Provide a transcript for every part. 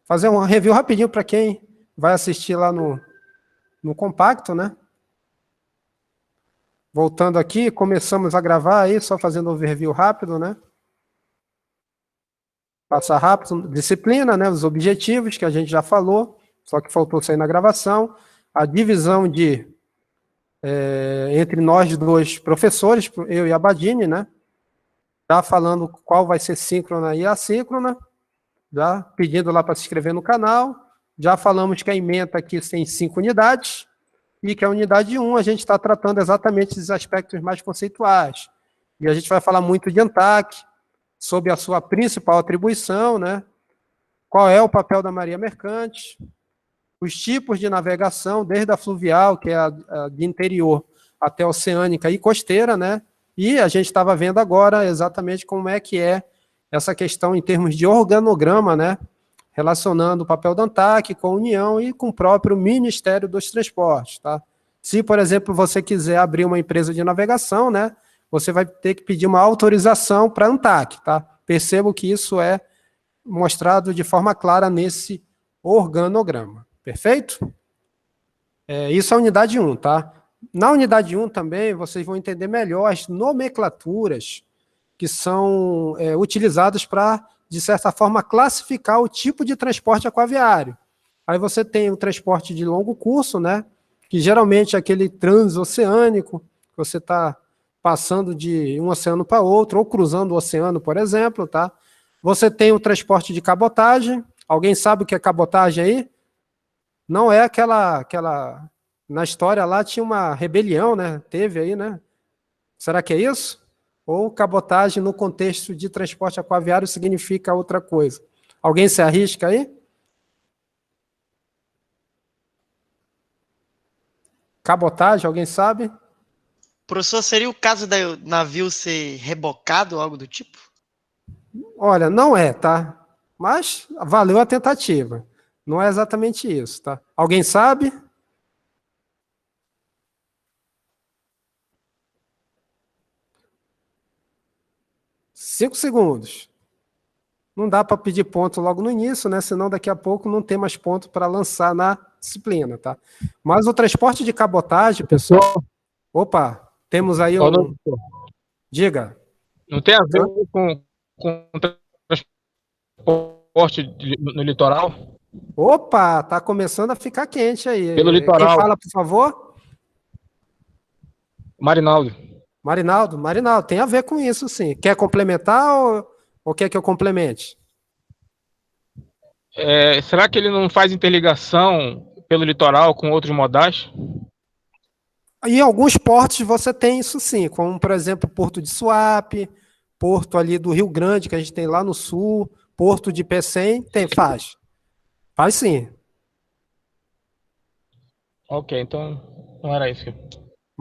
fazer um review rapidinho para quem vai assistir lá no compacto, né? Voltando aqui, começamos a gravar aí, só fazendo um review rápido, né? Passar rápido, disciplina, né? Os objetivos que a gente já falou, só que faltou sair na gravação. A divisão entre nós dois professores, eu e a Badine, né? Já falando qual vai ser síncrona e assíncrona, já pedindo lá para se inscrever no canal. Já falamos que a ementa aqui tem 5 unidades, e que a unidade 1 a gente está tratando exatamente dos aspectos mais conceituais. E a gente vai falar muito de ANTAC, sobre a sua principal atribuição, né? Qual é o papel da marinha mercante, os tipos de navegação, desde a fluvial, que é a de interior, até a oceânica e costeira, né? E a gente estava vendo agora exatamente como é que é essa questão em termos de organograma, né? Relacionando o papel da ANTAC com a União e com o próprio Ministério dos Transportes, tá? Se, por exemplo, você quiser abrir uma empresa de navegação, né? Você vai ter que pedir uma autorização para a ANTAC, tá? Percebo que isso é mostrado de forma clara nesse organograma. Perfeito? Isso é a unidade 1, tá? Na unidade 1 também, vocês vão entender melhor as nomenclaturas que são utilizadas para, de certa forma, classificar o tipo de transporte aquaviário. Aí você tem o transporte de longo curso, né? Que geralmente é aquele transoceânico, que você está passando de um oceano para outro, ou cruzando o oceano, por exemplo, tá? Você tem o transporte de cabotagem. Alguém sabe o que é cabotagem aí? Não é aquela... Na história lá tinha uma rebelião, né? Teve aí, né? Será que é isso? Ou cabotagem no contexto de transporte aquaviário significa outra coisa? Alguém se arrisca aí? Cabotagem, alguém sabe? Professor, seria o caso do navio ser rebocado ou algo do tipo? Olha, não é, tá? Mas valeu a tentativa. Não é exatamente isso, tá? Alguém sabe? Cinco segundos. Não dá para pedir ponto logo no início, né? Senão daqui a pouco não tem mais ponto para lançar na disciplina, tá? Mas o transporte de cabotagem, pessoal... Opa, temos aí um... Diga. Não tem a ver com transporte no litoral? Opa, tá começando a ficar quente aí. Pelo litoral. Quem fala, por favor? Marinaldo. Marinaldo, tem a ver com isso, sim. Quer complementar ou quer que eu complemente? Será que ele não faz interligação pelo litoral com outros modais? Em alguns portos você tem isso sim, como, por exemplo, Porto de Suape, Porto ali do Rio Grande, que a gente tem lá no sul, Porto de Pecém, faz. Faz sim. Ok, então não era isso.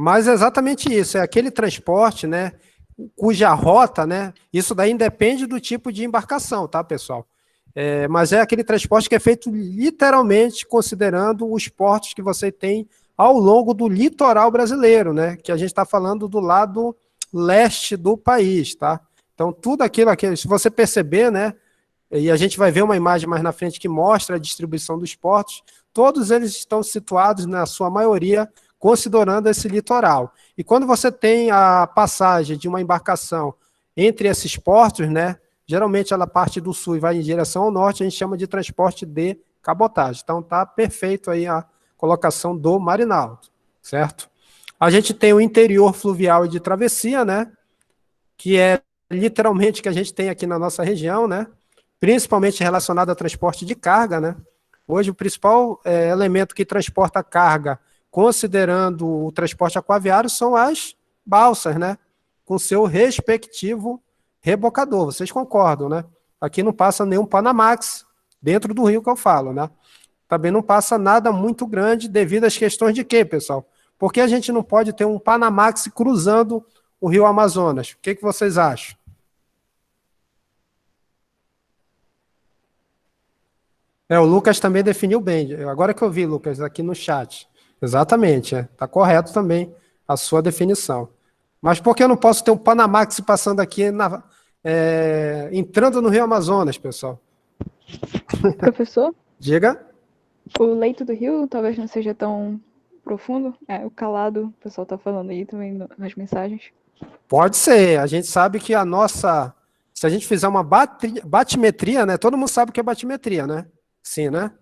Mas é exatamente isso, é aquele transporte, né, cuja rota, né, isso daí independe do tipo de embarcação, tá, pessoal? Mas é aquele transporte que é feito literalmente considerando os portos que você tem ao longo do litoral brasileiro, né, que a gente está falando do lado leste do país, tá? Então, tudo aquilo, se você perceber, né, e a gente vai ver uma imagem mais na frente que mostra a distribuição dos portos, todos eles estão situados, na sua maioria, considerando esse litoral. E quando você tem a passagem de uma embarcação entre esses portos, né, geralmente ela parte do sul e vai em direção ao norte, a gente chama de transporte de cabotagem. Então tá perfeito aí a colocação do Marinaldo, certo? A gente tem o interior fluvial e de travessia, né, que é literalmente que a gente tem aqui na nossa região, né, principalmente relacionado a transporte de carga, né. Hoje o principal elemento que transporta carga, considerando o transporte aquaviário, são as balsas, né? Com seu respectivo rebocador. Vocês concordam, né? Aqui não passa nenhum Panamax dentro do rio que eu falo, né? Também não passa nada muito grande devido às questões de quê, pessoal? Porque a gente não pode ter um Panamax cruzando o rio Amazonas. O que vocês acham? O Lucas também definiu bem. Agora que eu vi, Lucas, aqui no chat. Exatamente, está correto também a sua definição. Mas por que eu não posso ter um Panamax passando aqui, entrando no Rio Amazonas, pessoal? Professor, Diga. o leito do rio talvez não seja tão profundo. É, o calado, o pessoal tá falando aí também nas mensagens. Pode ser. A gente sabe que a nossa. Se a gente fizer uma batimetria, né? Todo mundo sabe o que é batimetria, né? Sim, né?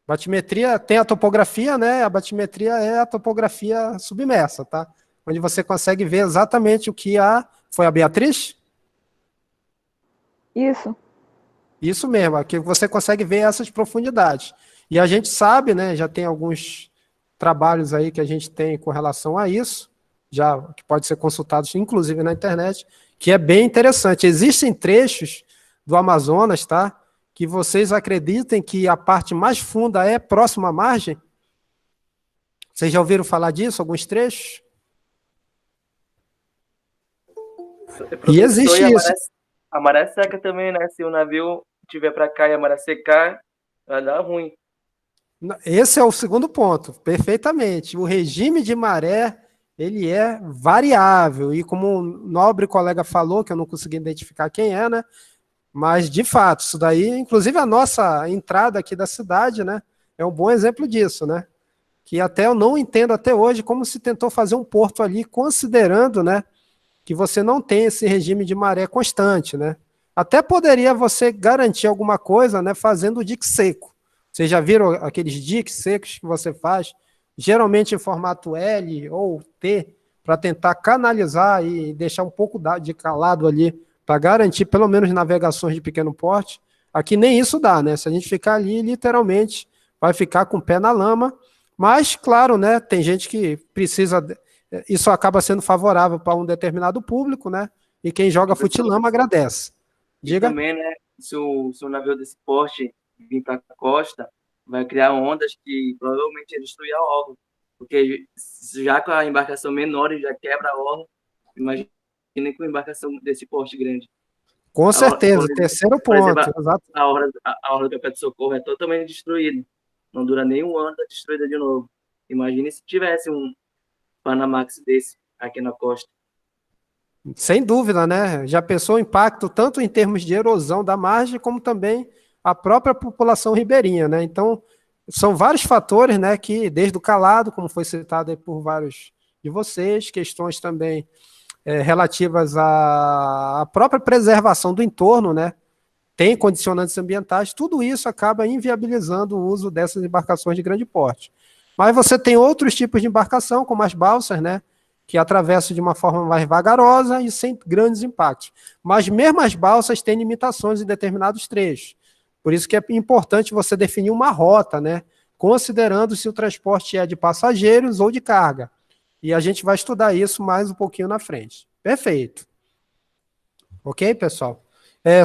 Batimetria tem a topografia, né? A batimetria é a topografia submersa, tá? Onde você consegue ver exatamente o que a. Foi a Beatriz? Isso. Isso mesmo, aqui você consegue ver essas profundidades. E a gente sabe, né? Já tem alguns trabalhos aí que a gente tem com relação a isso, já que pode ser consultados, inclusive na internet, que é bem interessante. Existem trechos do Amazonas, tá? Que vocês acreditem que a parte mais funda é próxima à margem? Vocês já ouviram falar disso, alguns trechos? E existe isso. A maré seca também, né? Se o navio tiver para cá e a maré secar, vai dar ruim. Esse é o segundo ponto, perfeitamente. O regime de maré, ele é variável, e como um nobre colega falou, que eu não consegui identificar quem é, né? Mas, de fato, isso daí, inclusive a nossa entrada aqui da cidade, né? É um bom exemplo disso, né? Que até eu não entendo até hoje como se tentou fazer um porto ali, considerando, né? Que você não tem esse regime de maré constante, né? Até poderia você garantir alguma coisa, né? Fazendo o dique seco. Vocês já viram aqueles diques secos que você faz, geralmente em formato L ou T, para tentar canalizar e deixar um pouco de calado ali, para garantir pelo menos navegações de pequeno porte. Aqui nem isso dá, né? Se a gente ficar ali, literalmente vai ficar com o pé na lama. Mas, claro, né? Tem gente que precisa. Isso acaba sendo favorável para um determinado público, né? E quem joga futilama agradece. E Diga. também, né? Se o navio desse porte vir para a costa, vai criar ondas que provavelmente ia destruir a orla. Porque já com a embarcação menor já quebra a orla, imagina com uma embarcação desse porte grande. Com certeza, Por terceiro por exemplo, ponto. Exato. a orla do Capitão de Socorro é totalmente destruída. Não dura nem um ano, está destruída de novo. Imagine se tivesse um Panamax desse aqui na costa. Sem dúvida, né? Já pensou o impacto tanto em termos de erosão da margem, como também a própria população ribeirinha, né? Então, são vários fatores, né, que desde o calado, como foi citado aí por vários de vocês, questões também relativas à própria preservação do entorno, né? Tem condicionantes ambientais, tudo isso acaba inviabilizando o uso dessas embarcações de grande porte. Mas você tem outros tipos de embarcação, como as balsas, né? Que atravessam de uma forma mais vagarosa e sem grandes impactos. Mas mesmo as balsas têm limitações em determinados trechos. Por isso que é importante você definir uma rota, né? Considerando se o transporte é de passageiros ou de carga. E a gente vai estudar isso mais um pouquinho na frente. Perfeito. Ok, pessoal?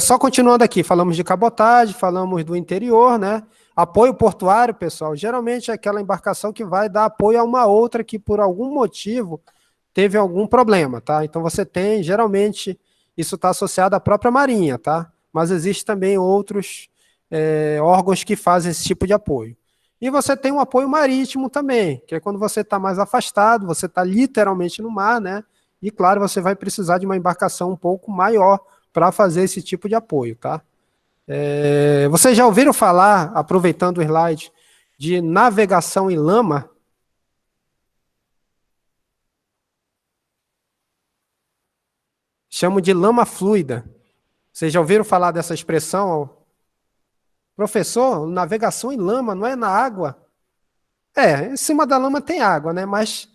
Só continuando aqui, falamos de cabotagem, falamos do interior, né? Apoio portuário, pessoal, geralmente é aquela embarcação que vai dar apoio a uma outra que por algum motivo teve algum problema, tá? Então você tem, geralmente, isso está associado à própria Marinha, tá? Mas existe também outros órgãos que fazem esse tipo de apoio. E você tem um apoio marítimo também, que é quando você está mais afastado, você está literalmente no mar, né? E, claro, você vai precisar de uma embarcação um pouco maior para fazer esse tipo de apoio, tá? Vocês já ouviram falar, aproveitando o slide, de navegação em lama? Chamo de lama fluida. Vocês já ouviram falar dessa expressão? Professor, navegação em lama, não é na água? Em cima da lama tem água, né? Mas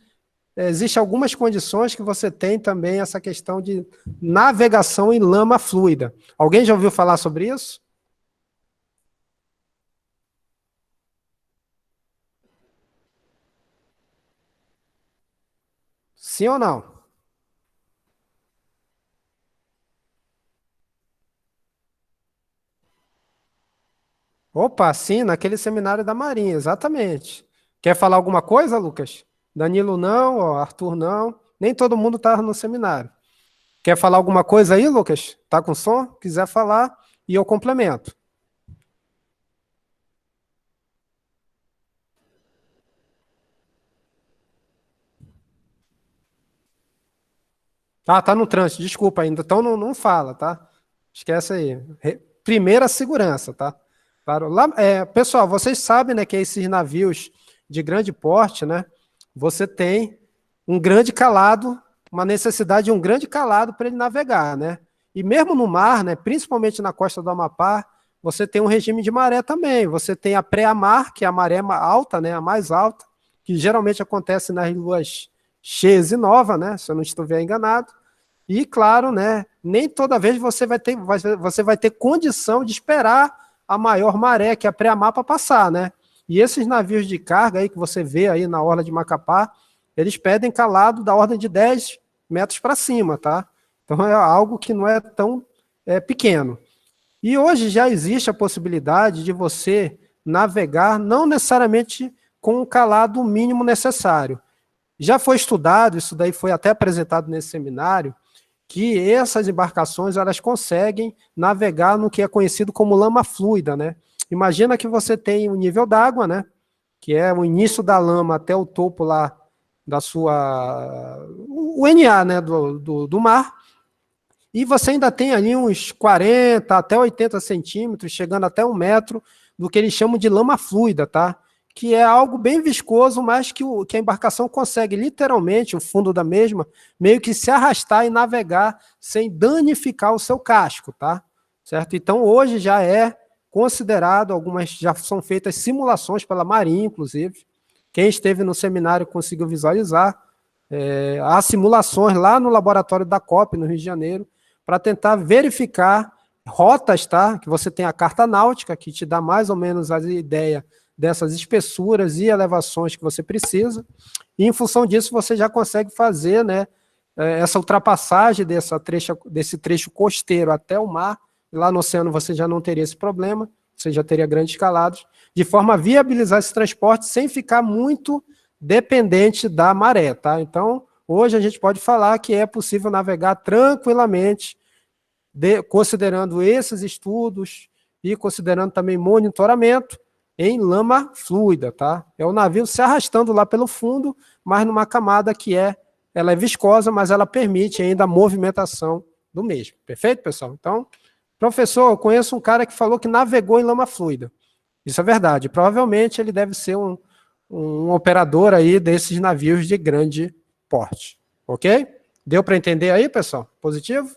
existem algumas condições que você tem também essa questão de navegação em lama fluida. Alguém já ouviu falar sobre isso? Sim ou não? Opa, sim, naquele seminário da Marinha, exatamente. Quer falar alguma coisa, Lucas? Danilo não, ó, Arthur não. Nem todo mundo está no seminário. Quer falar alguma coisa aí, Lucas? Tá com som? Quiser falar e eu complemento. Ah, tá no trânsito, desculpa ainda. Então não fala, tá? Esquece aí. primeira segurança, tá? Claro, lá, pessoal, vocês sabem, né, que esses navios de grande porte, né, você tem um grande calado, uma necessidade de um grande calado para ele navegar, né? E mesmo no mar, né, principalmente na costa do Amapá, você tem um regime de maré também. Você tem a pré-mar, que é a maré alta, né, a mais alta, que geralmente acontece nas luas cheias e novas, né, se eu não estiver enganado. E, claro, né, nem toda vez você vai ter condição de esperar a maior maré, que é a pré-mar, para passar, né? E esses navios de carga aí que você vê aí na orla de Macapá, eles pedem calado da ordem de 10 metros para cima, tá? Então é algo que não é tão pequeno. E hoje já existe a possibilidade de você navegar não necessariamente com o calado mínimo necessário. Já foi estudado, isso daí foi até apresentado nesse seminário, que essas embarcações elas conseguem navegar no que é conhecido como lama fluida, né? Imagina que você tem um nível d'água, né? Que é o início da lama até o topo lá da sua... o NA, né? do mar. E você ainda tem ali uns 40 até 80 centímetros, chegando até 1 metro, do que eles chamam de lama fluida, tá? Que é algo bem viscoso, mas que a embarcação consegue literalmente, o fundo da mesma, meio que se arrastar e navegar sem danificar o seu casco, tá? Certo? Então hoje já é considerado, já são feitas simulações pela Marinha, inclusive. Quem esteve no seminário conseguiu visualizar. Há simulações lá no laboratório da COP, no Rio de Janeiro, para tentar verificar rotas, tá? Que você tem a carta náutica, que te dá mais ou menos a ideia dessas espessuras e elevações que você precisa, e em função disso você já consegue fazer, né, essa ultrapassagem desse trecho costeiro até o mar. Lá no oceano você já não teria esse problema, você já teria grandes calados, de forma a viabilizar esse transporte sem ficar muito dependente da maré, tá? Então, hoje a gente pode falar que é possível navegar tranquilamente, considerando esses estudos e considerando também monitoramento, em lama fluida, tá? É o navio se arrastando lá pelo fundo, mas numa camada que ela é viscosa, mas ela permite ainda a movimentação do mesmo. Perfeito, pessoal? Então, professor, eu conheço um cara que falou que navegou em lama fluida. Isso é verdade. Provavelmente ele deve ser um operador aí desses navios de grande porte. Ok? Deu para entender aí, pessoal? Positivo?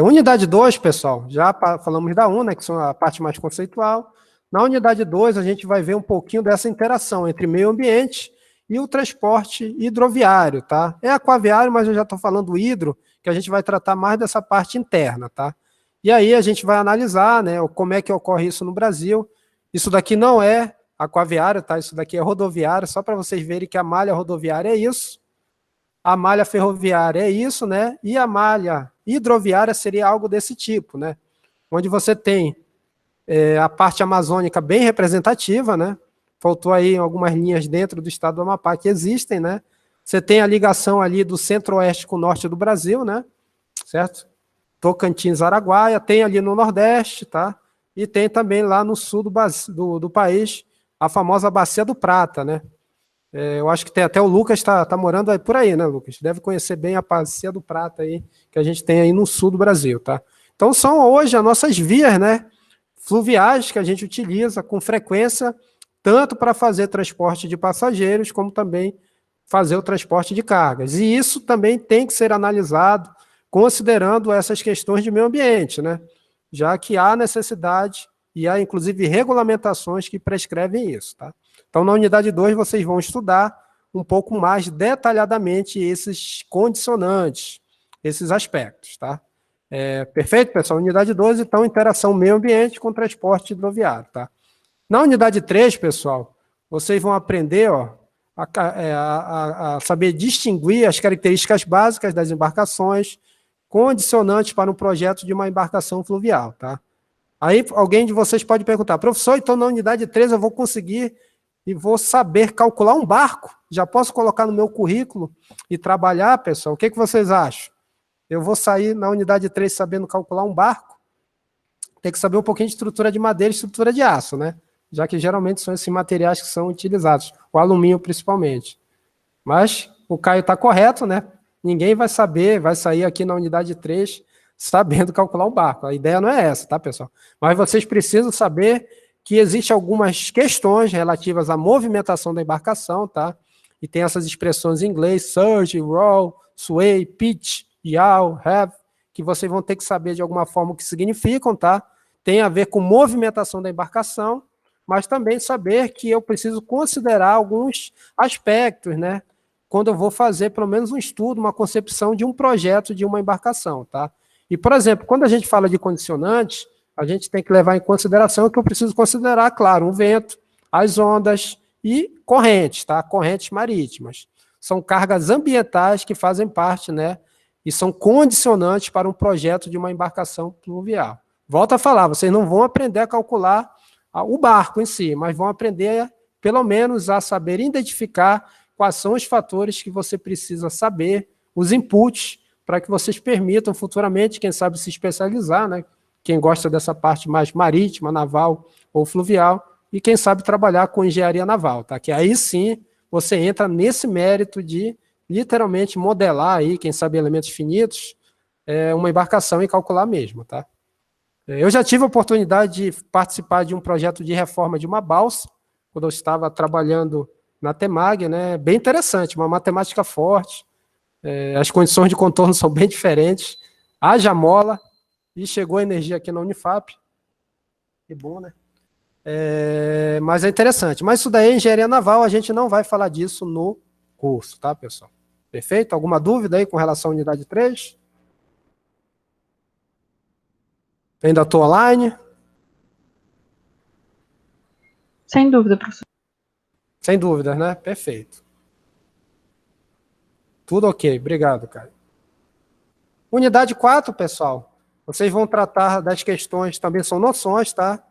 Unidade 2, pessoal, já falamos da 1, né, que são a parte mais conceitual. Na unidade 2, a gente vai ver um pouquinho dessa interação entre meio ambiente e o transporte hidroviário, tá? É aquaviário, mas eu já estou falando hidro, que a gente vai tratar mais dessa parte interna, tá? E aí a gente vai analisar, né, como é que ocorre isso no Brasil. Isso daqui não é aquaviário, tá? Isso daqui é rodoviário, só para vocês verem que a malha rodoviária é isso. A malha ferroviária é isso, né? E a malha hidroviária seria algo desse tipo, né? Onde você tem a parte amazônica bem representativa, né? Faltou aí algumas linhas dentro do estado do Amapá que existem, né? Você tem a ligação ali do centro-oeste com o norte do Brasil, né? Certo? Tocantins, Araguaia, tem ali no nordeste, tá? E tem também lá no sul do país a famosa Bacia do Prata, né? Eu acho que tem até o Lucas tá morando aí por aí, né, Lucas? Deve conhecer bem a Bacia do Prata aí, que a gente tem aí no sul do Brasil, tá? Então são hoje as nossas vias, né, fluviais que a gente utiliza com frequência, tanto para fazer transporte de passageiros, como também fazer o transporte de cargas. E isso também tem que ser analisado, considerando essas questões de meio ambiente, né? Já que há necessidade e há, inclusive, regulamentações que prescrevem isso, tá? Então, na unidade 2, vocês vão estudar um pouco mais detalhadamente esses condicionantes, esses aspectos, tá? Perfeito, pessoal? Unidade 2, então, interação meio ambiente com transporte hidroviário, tá? Na unidade 3, pessoal, vocês vão aprender, ó, a saber distinguir as características básicas das embarcações, condicionantes para um projeto de uma embarcação fluvial, tá? Aí alguém de vocês pode perguntar, professor, então na unidade 3 eu vou conseguir e vou saber calcular um barco? Já posso colocar no meu currículo e trabalhar, pessoal? O que vocês acham? Eu vou sair na unidade 3 sabendo calcular um barco? Tem que saber um pouquinho de estrutura de madeira e estrutura de aço, né? Já que geralmente são esses materiais que são utilizados, o alumínio principalmente. Mas o Caio está correto, né? Ninguém vai saber, vai sair aqui na unidade 3 sabendo calcular um barco. A ideia não é essa, tá, pessoal? Mas vocês precisam saber que existem algumas questões relativas à movimentação da embarcação, tá? E tem essas expressões em inglês, surge, roll, sway, pitch, yaw, have, que vocês vão ter que saber de alguma forma o que significam, tá? Tem a ver com movimentação da embarcação, mas também saber que eu preciso considerar alguns aspectos, né? Quando eu vou fazer pelo menos um estudo, uma concepção de um projeto de uma embarcação, tá? E, por exemplo, quando a gente fala de condicionantes, a gente tem que levar em consideração que eu preciso considerar, claro, o vento, as ondas e correntes, tá? Correntes marítimas. São cargas ambientais que fazem parte, né? E são condicionantes para um projeto de uma embarcação fluvial. Volto a falar, vocês não vão aprender a calcular o barco em si, mas vão aprender, pelo menos, a saber identificar quais são os fatores que você precisa saber, os inputs, para que vocês permitam futuramente, quem sabe, se especializar, né? Quem gosta dessa parte mais marítima, naval ou fluvial, e quem sabe trabalhar com engenharia naval, tá? Que aí sim você entra nesse mérito de literalmente modelar aí, quem sabe, elementos finitos, uma embarcação e calcular mesmo, tá? Eu já tive a oportunidade de participar de um projeto de reforma de uma balsa, quando eu estava trabalhando na Temag, né? Bem interessante, uma matemática forte, as condições de contorno são bem diferentes, haja mola, e chegou a energia aqui na Unifap, que bom, né? Mas é interessante. Mas isso daí é engenharia naval, a gente não vai falar disso no curso, tá, pessoal? Perfeito? Alguma dúvida aí com relação à unidade 3? Ainda estou online? Sem dúvida, professor. Sem dúvidas, né? Perfeito. Tudo ok. Obrigado, Caio. Unidade 4, pessoal. Vocês vão tratar das questões, também são noções, tá?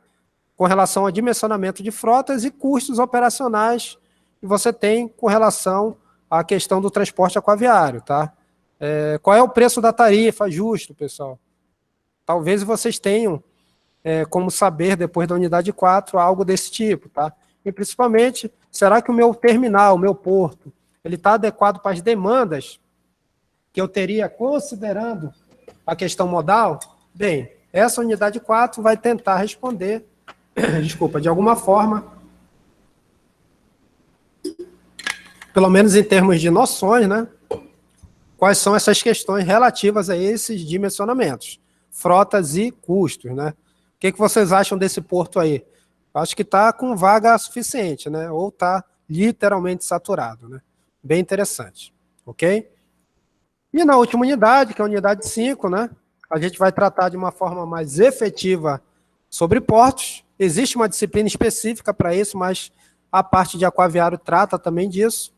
Com relação ao dimensionamento de frotas e custos operacionais que você tem com relação à questão do transporte aquaviário, tá? Qual é o preço da tarifa justo, pessoal? Talvez vocês tenham como saber, depois da unidade 4, algo desse tipo, tá? E principalmente, será que o meu terminal, o meu porto, ele está adequado para as demandas que eu teria considerando a questão modal? Bem, essa unidade 4 vai tentar responder, desculpa, de alguma forma, pelo menos em termos de noções, né? Quais são essas questões relativas a esses dimensionamentos, frotas e custos, né? O que vocês acham desse porto aí? Acho que está com vaga suficiente, né? Ou está literalmente saturado, né? Bem interessante, ok? E na última unidade, que é a unidade 5, né? A gente vai tratar de uma forma mais efetiva sobre portos. Existe uma disciplina específica para isso, mas a parte de aquaviário trata também disso.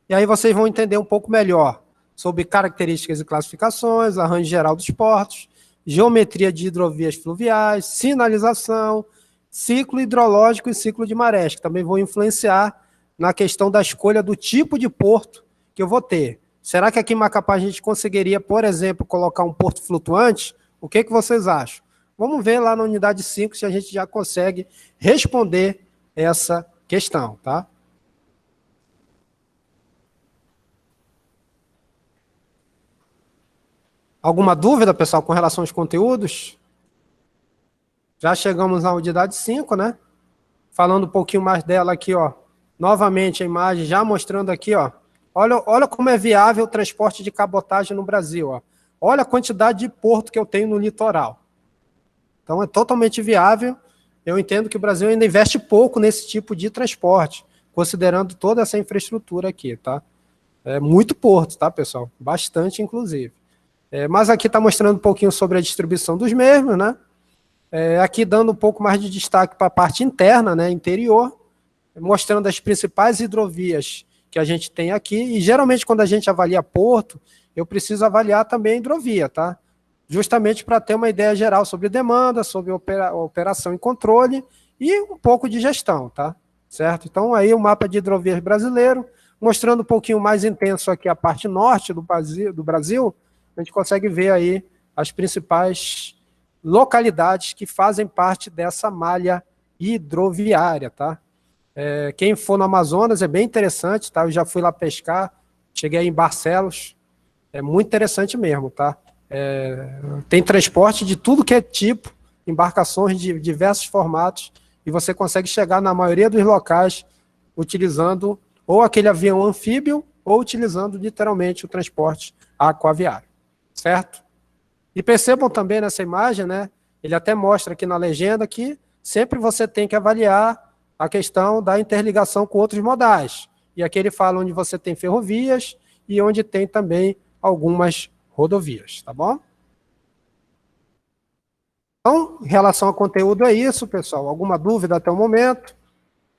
E aí vocês vão entender um pouco melhor sobre características e classificações, arranjo geral dos portos, geometria de hidrovias fluviais, sinalização, ciclo hidrológico e ciclo de marés, que também vão influenciar na questão da escolha do tipo de porto que eu vou ter. Será que aqui em Macapá a gente conseguiria, por exemplo, colocar um porto flutuante? O que vocês acham? Vamos ver lá na unidade 5 se a gente já consegue responder essa questão, tá? Alguma dúvida, pessoal, com relação aos conteúdos? Já chegamos na unidade 5, né? Falando um pouquinho mais dela aqui, ó. Novamente a imagem já mostrando aqui, ó. Olha como é viável o transporte de cabotagem no Brasil, ó. Olha a quantidade de porto que eu tenho no litoral. Então é totalmente viável. Eu entendo que o Brasil ainda investe pouco nesse tipo de transporte, considerando toda essa infraestrutura aqui, tá? É muito porto, tá, pessoal? Bastante, inclusive. Mas aqui está mostrando um pouquinho sobre a distribuição dos mesmos, né? Aqui dando um pouco mais de destaque para a parte interna, né, interior, mostrando as principais hidrovias que a gente tem aqui, e geralmente quando a gente avalia porto, eu preciso avaliar também a hidrovia, tá? Justamente para ter uma ideia geral sobre demanda, sobre operação e controle, e um pouco de gestão, tá? Certo? Então aí o mapa de hidrovias brasileiro, mostrando um pouquinho mais intenso aqui a parte norte do Brasil, a gente consegue ver aí as principais localidades que fazem parte dessa malha hidroviária, tá? Quem for no Amazonas é bem interessante, tá? Eu já fui lá pescar, cheguei aí em Barcelos, é muito interessante mesmo, tá? Tem transporte de tudo que é tipo, embarcações de diversos formatos, e você consegue chegar na maioria dos locais utilizando ou aquele avião anfíbio ou utilizando literalmente o transporte aquaviário, certo? E percebam também nessa imagem, né, ele até mostra aqui na legenda que sempre você tem que avaliar a questão da interligação com outros modais. E aqui ele fala onde você tem ferrovias e onde tem também algumas rodovias, tá bom? Então, em relação ao conteúdo é isso, pessoal. Alguma dúvida até o momento?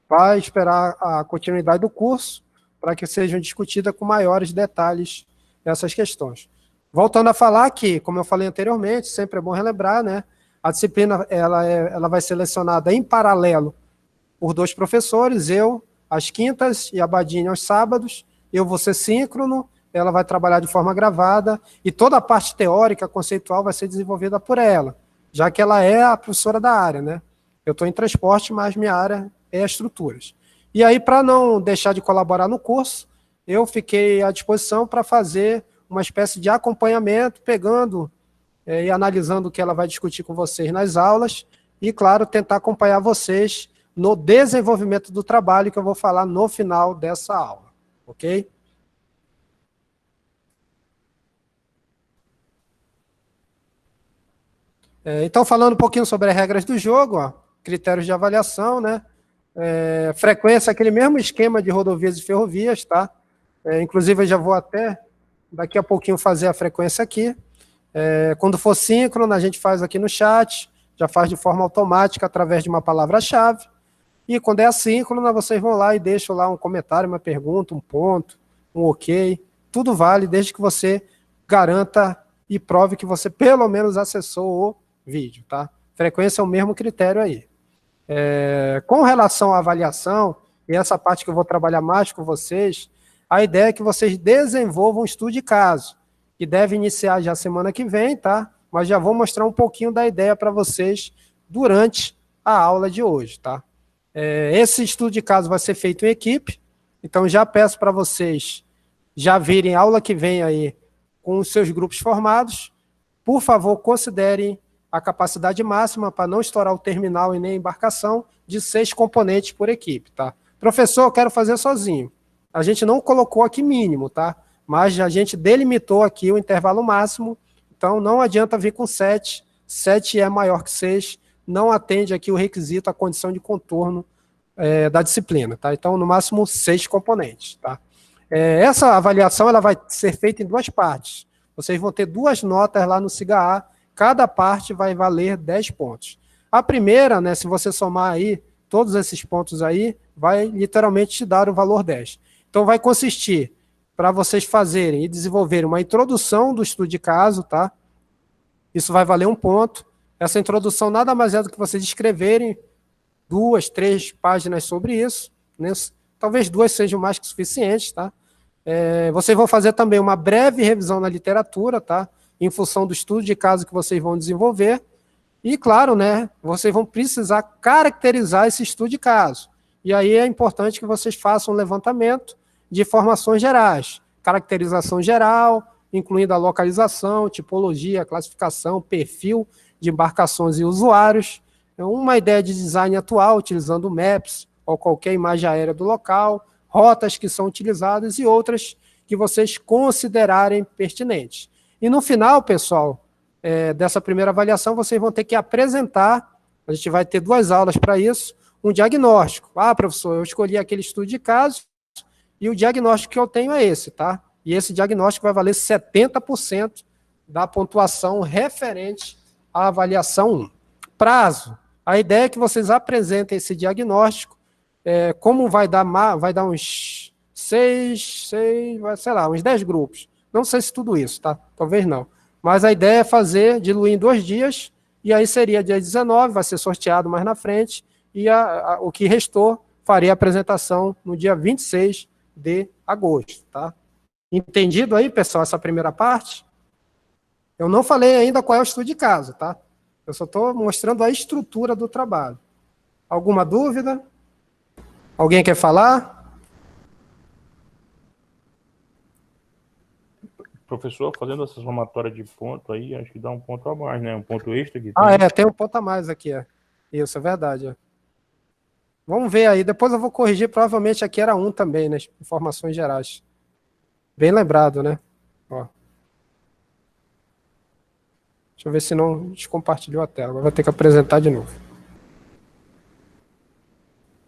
Vai esperar a continuidade do curso para que sejam discutidas com maiores detalhes essas questões. Voltando a falar que, como eu falei anteriormente, sempre é bom relembrar, né? A disciplina ela vai ser selecionada em paralelo por 2 professores, eu às quintas e a Badine aos sábados. Eu vou ser síncrono, ela vai trabalhar de forma gravada e toda a parte teórica, conceitual, vai ser desenvolvida por ela, já que ela é a professora da área, né? Eu estou em transporte, mas minha área é estruturas. E aí, para não deixar de colaborar no curso, eu fiquei à disposição para fazer uma espécie de acompanhamento, pegando e analisando o que ela vai discutir com vocês nas aulas e, claro, tentar acompanhar vocês no desenvolvimento do trabalho que eu vou falar no final dessa aula, ok? Então, falando um pouquinho sobre as regras do jogo, ó, critérios de avaliação, né? Frequência, aquele mesmo esquema de rodovias e ferrovias, tá? Inclusive, eu já vou até daqui a pouquinho fazer a frequência aqui. Quando for síncrono, a gente faz aqui no chat, já faz de forma automática através de uma palavra-chave. E quando é assíncrona, vocês vão lá e deixam lá um comentário, uma pergunta, um ponto, um ok. Tudo vale, desde que você garanta e prove que você pelo menos acessou o vídeo, tá? Frequência é o mesmo critério aí. Com relação à avaliação, e essa parte que eu vou trabalhar mais com vocês, a ideia é que vocês desenvolvam um estudo de caso, que deve iniciar já semana que vem, tá? Mas já vou mostrar um pouquinho da ideia para vocês durante a aula de hoje, tá? Esse estudo de caso vai ser feito em equipe, então já peço para vocês já virem a aula que vem aí com os seus grupos formados. Por favor, considerem a capacidade máxima para não estourar o terminal e nem a embarcação de 6 componentes por equipe, tá? Professor, eu quero fazer sozinho. A gente não colocou aqui mínimo, tá? Mas a gente delimitou aqui o intervalo máximo, então não adianta vir com 7. 7 é maior que 6, não atende aqui o requisito, a condição de contorno da disciplina, tá? Então, no máximo, 6 componentes, tá? Essa avaliação ela vai ser feita em 2 partes. Vocês vão ter 2 notas lá no SIGA-A, cada parte vai valer 10 pontos. A primeira, né, se você somar aí, todos esses pontos aí, vai literalmente te dar o valor 10. Então, vai consistir para vocês fazerem e desenvolverem uma introdução do estudo de caso, tá? Isso vai valer 1 ponto. Essa introdução nada mais é do que vocês escreverem 2, 3 páginas sobre isso, né? Talvez 2 sejam mais que suficientes, tá? Vocês vão fazer também uma breve revisão na literatura, tá? Em função do estudo de caso que vocês vão desenvolver. E, claro, né, vocês vão precisar caracterizar esse estudo de caso. E aí é importante que vocês façam um levantamento de informações gerais. Caracterização geral, incluindo a localização, tipologia, classificação, perfil de embarcações e usuários. Uma ideia de design atual, utilizando Maps ou qualquer imagem aérea do local, rotas que são utilizadas e outras que vocês considerarem pertinentes. E no final, pessoal, dessa primeira avaliação, vocês vão ter que apresentar, a gente vai ter 2 aulas para isso, um diagnóstico. Ah, professor, eu escolhi aquele estudo de caso e o diagnóstico que eu tenho é esse, tá? E esse diagnóstico vai valer 70% da pontuação referente à avaliação 1. Prazo. A ideia é que vocês apresentem esse diagnóstico, como vai dar uns 6, sei lá, uns 10 grupos. Não sei se tudo isso, tá? Talvez não. Mas a ideia é diluir em 2 dias, e aí seria dia 19, vai ser sorteado mais na frente, e o que restou faria a apresentação no dia 26 de agosto, tá? Entendido aí, pessoal, essa primeira parte? Eu não falei ainda qual é o estudo de caso, tá? Eu só estou mostrando a estrutura do trabalho. Alguma dúvida? Alguém quer falar? Professor, fazendo essa somatória de ponto aí, acho que dá um ponto a mais, né? Um ponto extra que Ah, tem. tem um ponto a mais aqui, Isso, é verdade. Vamos ver aí, depois eu vou corrigir, provavelmente aqui era 1 também, né? Informações gerais. Bem lembrado, né? Ó. Deixa eu ver se não descompartilhou a tela. Agora vou ter que apresentar de novo.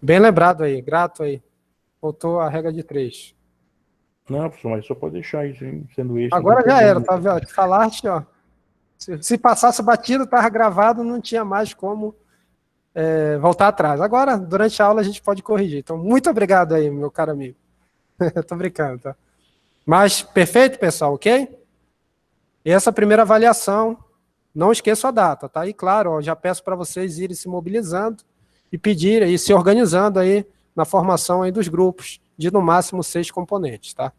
Bem lembrado aí, grato aí. Voltou a regra de 3. Não, professor, mas só pode deixar isso hein, sendo extra. Agora já era, tá vendo? Falaste, ó. Se passasse batido, estava gravado, não tinha mais como voltar atrás. Agora, durante a aula, a gente pode corrigir. Então, muito obrigado aí, meu caro amigo. Tô brincando, tá? Mas, perfeito, pessoal, ok? E essa primeira avaliação, não esqueça a data, tá? E claro, ó, já peço para vocês irem se mobilizando e pedirem e se organizando aí na formação aí dos grupos de no máximo 6 componentes, tá?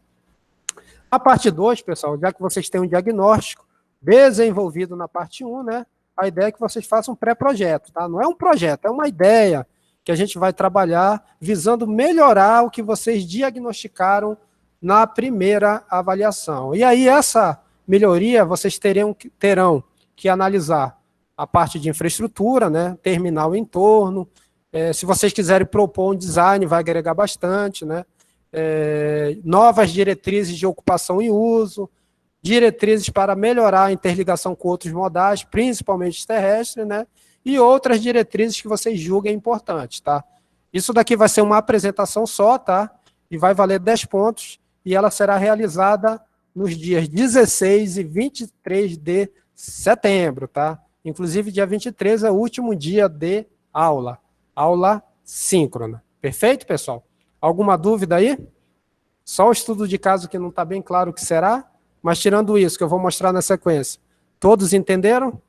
A parte 2, pessoal, já que vocês têm um diagnóstico desenvolvido na parte 1, né? A ideia é que vocês façam um pré-projeto, tá? Não é um projeto, é uma ideia que a gente vai trabalhar visando melhorar o que vocês diagnosticaram na primeira avaliação. E aí, essa melhoria, vocês terão que analisar a parte de infraestrutura, né? Terminal em torno. Se vocês quiserem propor um design, vai agregar bastante, né? Novas diretrizes de ocupação e uso, diretrizes para melhorar a interligação com outros modais, principalmente terrestres, né? E outras diretrizes que vocês julguem importantes, tá? Isso daqui vai ser uma apresentação só, tá? E vai valer 10 pontos, e ela será realizada nos dias 16 e 23 de setembro, tá? Inclusive, dia 23 é o último dia de aula síncrona. Perfeito, pessoal? Alguma dúvida aí? Só o estudo de caso que não está bem claro o que será, mas tirando isso, que eu vou mostrar na sequência. Todos entenderam?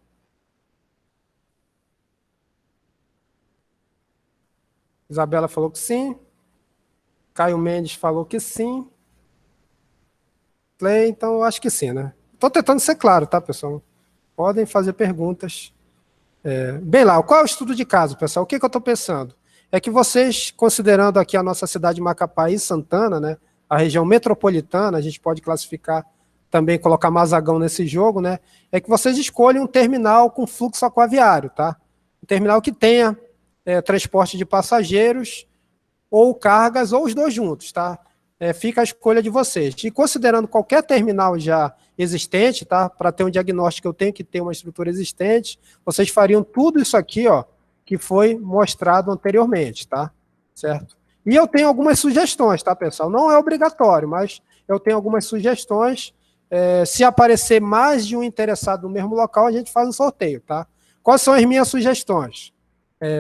Isabela falou que sim. Caio Mendes falou que sim. Clay, então eu acho que sim, né? Estou tentando ser claro, tá, pessoal? Podem fazer perguntas. Bem lá, qual é o estudo de caso, pessoal? O que eu estou pensando? É que vocês, considerando aqui a nossa cidade de Macapá e Santana, né, a região metropolitana, a gente pode classificar também, colocar Mazagão nesse jogo, né, é que vocês escolhem um terminal com fluxo aquaviário, tá? Um terminal que tenha transporte de passageiros ou cargas, ou os dois juntos, tá? Fica a escolha de vocês. E considerando qualquer terminal já existente, tá? Para ter um diagnóstico, eu tenho que ter uma estrutura existente, vocês fariam tudo isso aqui, ó, que foi mostrado anteriormente, tá? Certo? E eu tenho algumas sugestões, tá, pessoal? Não é obrigatório, mas eu tenho algumas sugestões. Se aparecer mais de um interessado no mesmo local, a gente faz um sorteio, tá? Quais são as minhas sugestões?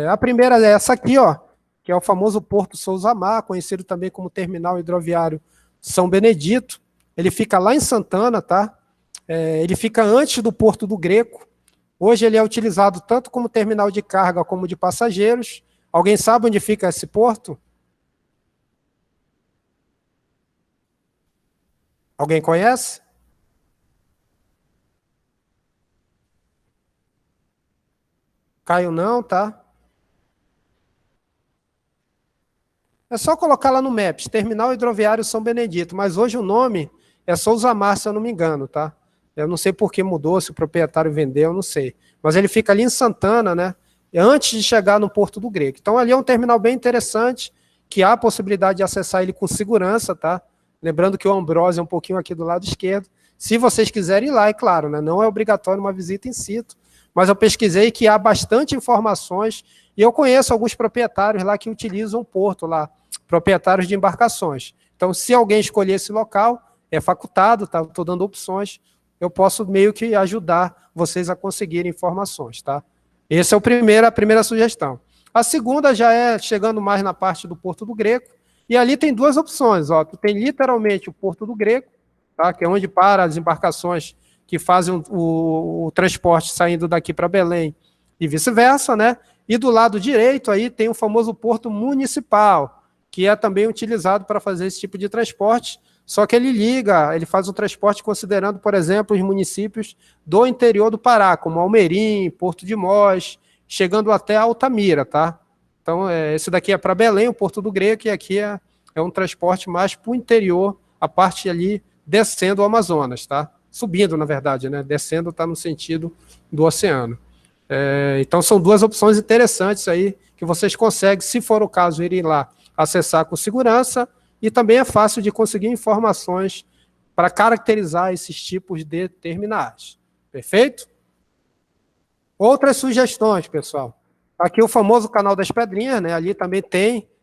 A primeira é essa aqui, ó, que é o famoso Porto Souza Mar, conhecido também como Terminal Hidroviário São Benedito. Ele fica lá em Santana, tá? Ele fica antes do Porto do Greco. Hoje ele é utilizado tanto como terminal de carga como de passageiros. Alguém sabe onde fica esse porto? Alguém conhece? Caio não, tá? É só colocar lá no Maps, Terminal Hidroviário São Benedito, mas hoje o nome é Souza Mar, se eu não me engano, tá? Eu não sei por que mudou, se o proprietário vendeu, eu não sei. Mas ele fica ali em Santana, né? Antes de chegar no Porto do Greco. Então ali é um terminal bem interessante, que há a possibilidade de acessar ele com segurança, tá? Lembrando que o Ambrose é um pouquinho aqui do lado esquerdo. Se vocês quiserem ir lá, é claro, né? Não é obrigatório uma visita in situ, mas eu pesquisei que há bastante informações e eu conheço alguns proprietários lá que utilizam o porto lá, proprietários de embarcações. Então, se alguém escolher esse local, é facultado, tá? Estou dando opções, eu posso meio que ajudar vocês a conseguirem informações, tá? Essa é a primeira sugestão. A segunda já é chegando mais na parte do Porto do Greco, e ali tem duas opções, ó. Tu tem literalmente o Porto do Greco, tá? Que é onde para as embarcações que fazem o transporte saindo daqui para Belém e vice-versa, né? E do lado direito aí tem o famoso Porto Municipal, que é também utilizado para fazer esse tipo de transporte, só que ele faz o transporte considerando, por exemplo, os municípios do interior do Pará, como Almerim, Porto de Mós, chegando até Altamira, tá? Então, esse daqui é para Belém, o Porto do Greco, e aqui é um transporte mais para o interior, a parte ali descendo o Amazonas, tá? Subindo, na verdade, né? Descendo está no sentido do oceano. Então, são duas opções interessantes aí que vocês conseguem, se for o caso, irem lá acessar com segurança, e também é fácil de conseguir informações para caracterizar esses tipos de terminais. Perfeito? Outras sugestões, pessoal. Aqui o famoso canal das pedrinhas, né? Ali também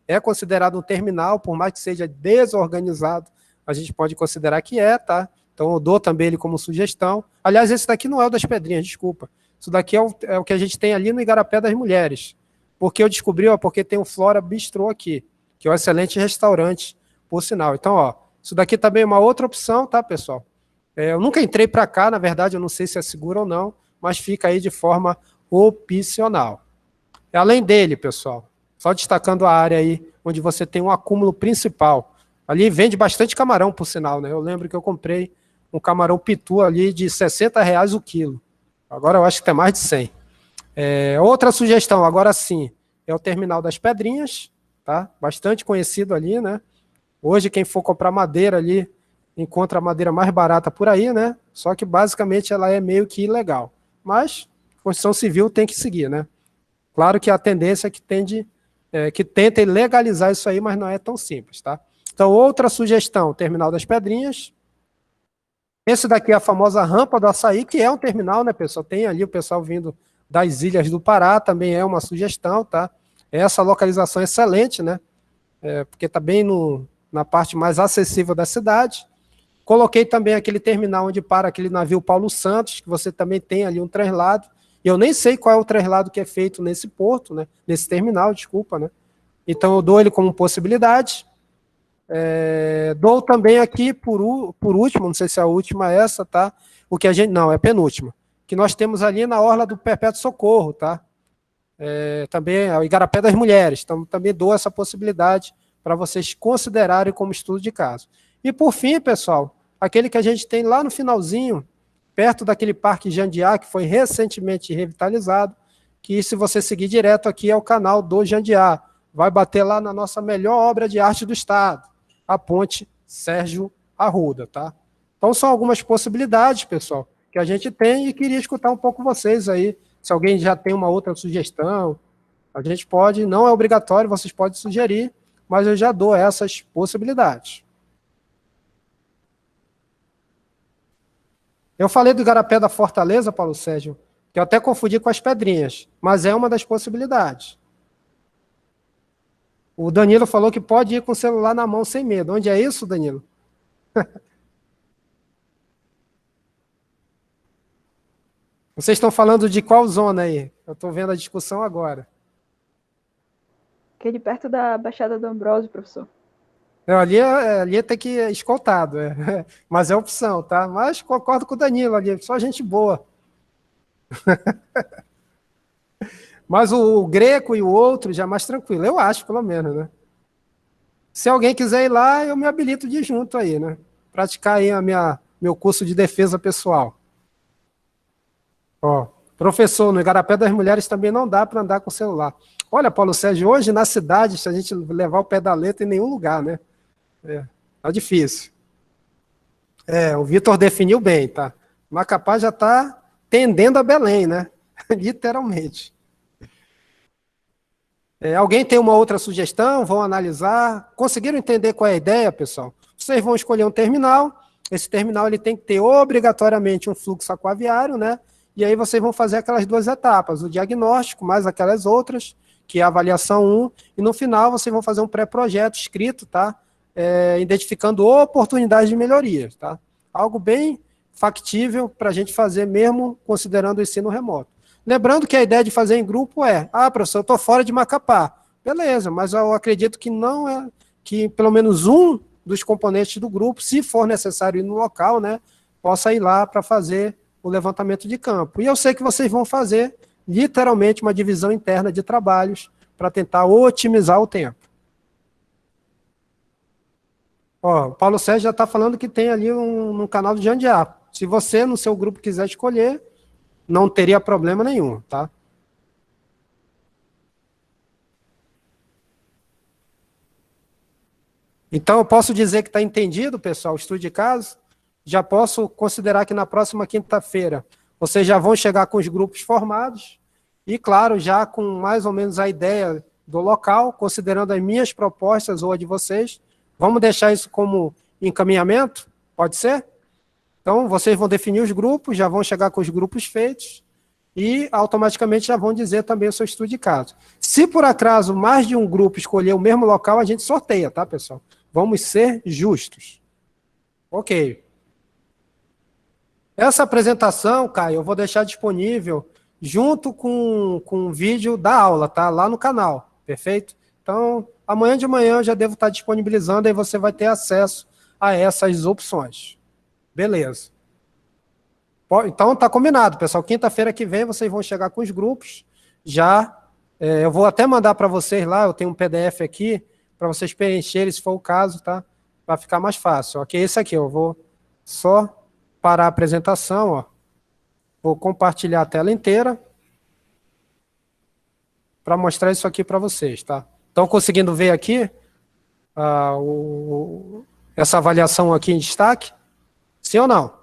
é considerado um terminal, por mais que seja desorganizado, a gente pode considerar que tá? Então eu dou também ele como sugestão. Aliás, esse daqui não é o das pedrinhas, desculpa. Isso daqui é o que a gente tem ali no Igarapé das Mulheres. Porque eu descobri, porque tem o Flora Bistrô aqui, que é um excelente restaurante, por sinal. Então, isso daqui também é uma outra opção, tá, pessoal? Eu nunca entrei para cá, na verdade, eu não sei se é seguro ou não, mas fica aí de forma opcional. Além dele, pessoal, só destacando a área aí, onde você tem um acúmulo principal. Ali vende bastante camarão, por sinal, né? Eu lembro que eu comprei um camarão pitu ali de R$60 o quilo. Agora eu acho que tem mais de 100. Outra sugestão, agora sim, é o Terminal das Pedrinhas, tá? Bastante conhecido ali, né? Hoje, quem for comprar madeira ali, encontra a madeira mais barata por aí, né? Só que, basicamente, ela é meio que ilegal. Mas, construção civil tem que seguir, né? Claro que a tendência é que tentem legalizar isso aí, mas não é tão simples, tá? Então, outra sugestão, Terminal das Pedrinhas. Esse daqui é a famosa Rampa do Açaí, que é um terminal, né, pessoal? Tem ali o pessoal vindo das Ilhas do Pará, também é uma sugestão, tá? Essa localização é excelente, né? Porque está bem na parte mais acessível da cidade. Coloquei também aquele terminal onde para aquele navio Paulo Santos, que você também tem ali um translado. Eu nem sei qual é o translado que é feito nesse porto, né? Nesse terminal, desculpa, né? Então eu dou ele como possibilidade. Dou também aqui, por último, não sei se é a última essa, tá? Não, é a penúltima. Que nós temos ali na orla do Perpétuo Socorro, tá? Também é o Igarapé das Mulheres. Então, também dou essa possibilidade para vocês considerarem como estudo de caso. E, por fim, pessoal, aquele que a gente tem lá no finalzinho, perto daquele Parque Jandiá, que foi recentemente revitalizado, que se você seguir direto aqui é o canal do Jandiá. Vai bater lá na nossa melhor obra de arte do Estado, a Ponte Sérgio Arruda, tá? Então, são algumas possibilidades, pessoal, que a gente tem, e queria escutar um pouco vocês aí. Se alguém já tem uma outra sugestão, a gente pode, não é obrigatório, vocês podem sugerir, mas eu já dou essas possibilidades. Eu falei do Igarapé da Fortaleza, Paulo Sérgio, que eu até confundi com as pedrinhas, mas é uma das possibilidades. O Danilo falou que pode ir com o celular na mão sem medo. Onde é isso, Danilo? Vocês estão falando de qual zona aí? Eu estou vendo a discussão agora. Aquele perto da Baixada do Ambrósio, professor. Ali tem que ir escoltado, mas é opção, tá? Mas concordo com o Danilo ali, só gente boa. Mas o Greco e o outro já é mais tranquilo, eu acho, pelo menos, né? Se alguém quiser ir lá, eu me habilito de ir junto aí, né? Praticar aí meu curso de defesa pessoal. Professor, no Igarapé das Mulheres também não dá para andar com o celular. Olha, Paulo Sérgio, hoje na cidade, se a gente levar o pé da letra em nenhum lugar, né? Tá difícil. O Vitor definiu bem, tá? Macapá já está tendendo a Belém, né? Literalmente. Alguém tem uma outra sugestão? Vão analisar? Conseguiram entender qual é a ideia, pessoal? Vocês vão escolher um terminal. Esse terminal ele tem que ter obrigatoriamente um fluxo aquaviário, né? E aí vocês vão fazer aquelas duas etapas, o diagnóstico, mais aquelas outras, que é a avaliação 1, e no final vocês vão fazer um pré-projeto escrito, tá? Identificando oportunidades de melhoria, tá? Algo bem factível para a gente fazer mesmo considerando o ensino remoto. Lembrando que a ideia de fazer em grupo professor, eu estou fora de Macapá. Beleza, mas eu acredito que que pelo menos um dos componentes do grupo, se for necessário ir no local, né, possa ir lá para fazer o levantamento de campo. E eu sei que vocês vão fazer, literalmente, uma divisão interna de trabalhos para tentar otimizar o tempo. O Paulo Sérgio já está falando que tem ali no canal do Jandiá. Se você, no seu grupo, quiser escolher, não teria problema nenhum, tá? Então, eu posso dizer que está entendido, pessoal, o estudo de caso? já posso considerar que na próxima quinta-feira vocês já vão chegar com os grupos formados e, claro, já com mais ou menos a ideia do local, considerando as minhas propostas ou a de vocês. Vamos deixar isso como encaminhamento? Pode ser? Então, vocês vão definir os grupos, já vão chegar com os grupos feitos e automaticamente já vão dizer também o seu estudo de caso. Se por acaso mais de um grupo escolher o mesmo local, a gente sorteia, tá, pessoal? Vamos ser justos. Ok. Essa apresentação, Caio, eu vou deixar disponível junto com o vídeo da aula, tá? Lá no canal, perfeito? Então, amanhã de manhã eu já devo estar disponibilizando, aí você vai ter acesso a essas opções. Beleza. Então, tá combinado, pessoal. Quinta-feira que vem vocês vão chegar com os grupos. Já, eu vou até mandar para vocês lá, eu tenho um PDF aqui, para vocês preencherem, se for o caso, tá? Vai ficar mais fácil. Ok, esse aqui, eu vou só parar a apresentação, ó. Vou compartilhar a tela inteira para mostrar isso aqui para vocês, tá? Estão conseguindo ver aqui essa avaliação aqui em destaque? Sim ou não?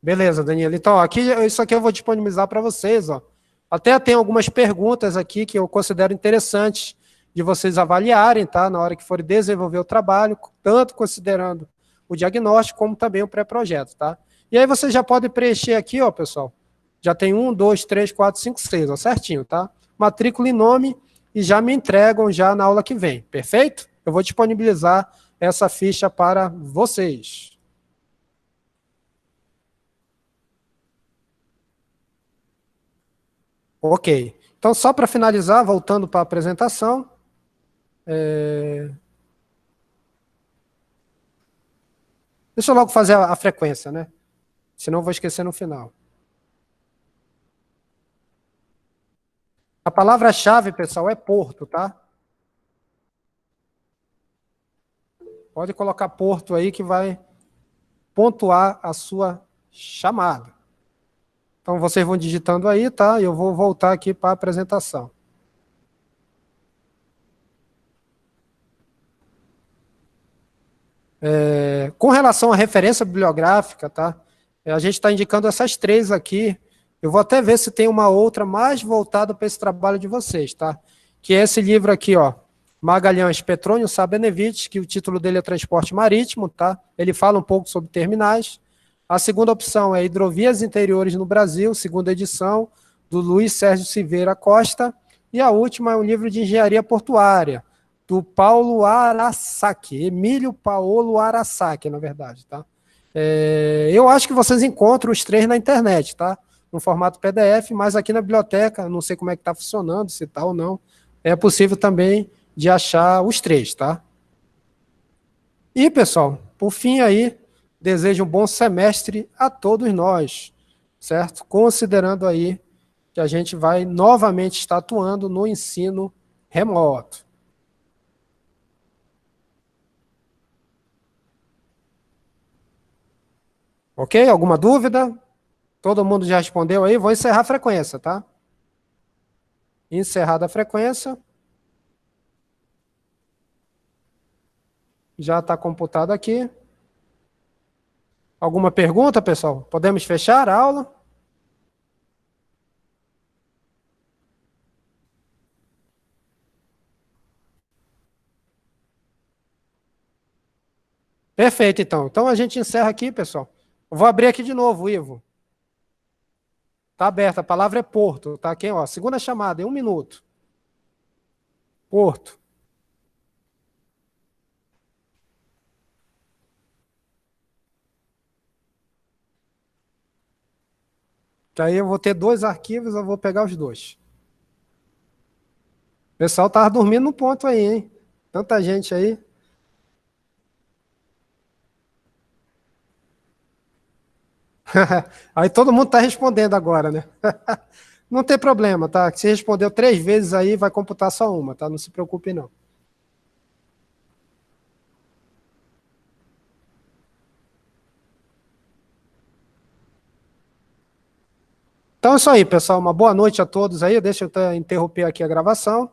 Beleza, Danilo. Então, aqui, isso aqui eu vou disponibilizar para vocês, ó. Até tem algumas perguntas aqui que eu considero interessantes de vocês avaliarem, tá? Na hora que forem desenvolver o trabalho, tanto considerando o diagnóstico como também o pré-projeto, tá? E aí você já pode preencher aqui, ó, pessoal. Já tem 1, 2, 3, 4, 5, 6, ó, certinho, tá? Matrícula e nome e já me entregam já na aula que vem, perfeito? Eu vou disponibilizar essa ficha para vocês. Ok. Então, só para finalizar, voltando para a apresentação. Deixa eu logo fazer a frequência, né? Senão eu vou esquecer no final. A palavra-chave, pessoal, é porto, tá? Pode colocar porto aí que vai pontuar a sua chamada. Então, vocês vão digitando aí, tá? E eu vou voltar aqui para a apresentação. Com relação à referência bibliográfica, tá? A gente está indicando essas 3 aqui. Eu vou até ver se tem uma outra mais voltada para esse trabalho de vocês, tá? Que é esse livro aqui, ó. Magalhães, Petrônio Sá Benevides, que o título dele é Transporte Marítimo, tá? Ele fala um pouco sobre terminais. A segunda opção é Hidrovias Interiores no Brasil, segunda edição, do Luiz Sérgio Silveira Costa. E a última é um livro de engenharia portuária, do Paulo Arasaki, Emílio Paulo Arasaki, na verdade, tá? Eu acho que vocês encontram os 3 na internet, tá? No formato PDF, mas aqui na biblioteca, não sei como é que está funcionando, se está ou não, é possível também de achar os 3, tá? E, pessoal, por fim aí, desejo um bom semestre a todos nós, certo? Considerando aí que a gente vai novamente estar atuando no ensino remoto. Ok? Alguma dúvida? Todo mundo já respondeu aí? Vou encerrar a frequência, tá? Encerrada a frequência. Já está computado aqui. Alguma pergunta, pessoal? Podemos fechar a aula? Perfeito, então. Então a gente encerra aqui, pessoal. Eu vou abrir aqui de novo, Ivo. Está aberta. A palavra é Porto, tá? Aqui, ó. Segunda chamada, em 1 minuto. Porto. Que aí eu vou ter 2 arquivos, eu vou pegar os 2. O pessoal estava dormindo no ponto aí, hein? Tanta gente aí. Aí todo mundo está respondendo agora, né? Não tem problema, tá? Se respondeu 3 vezes aí, vai computar só uma, tá? Não se preocupe, não. Então, Então é isso aí, pessoal. Uma boa noite a todos aí. Deixa eu interromper aqui a gravação.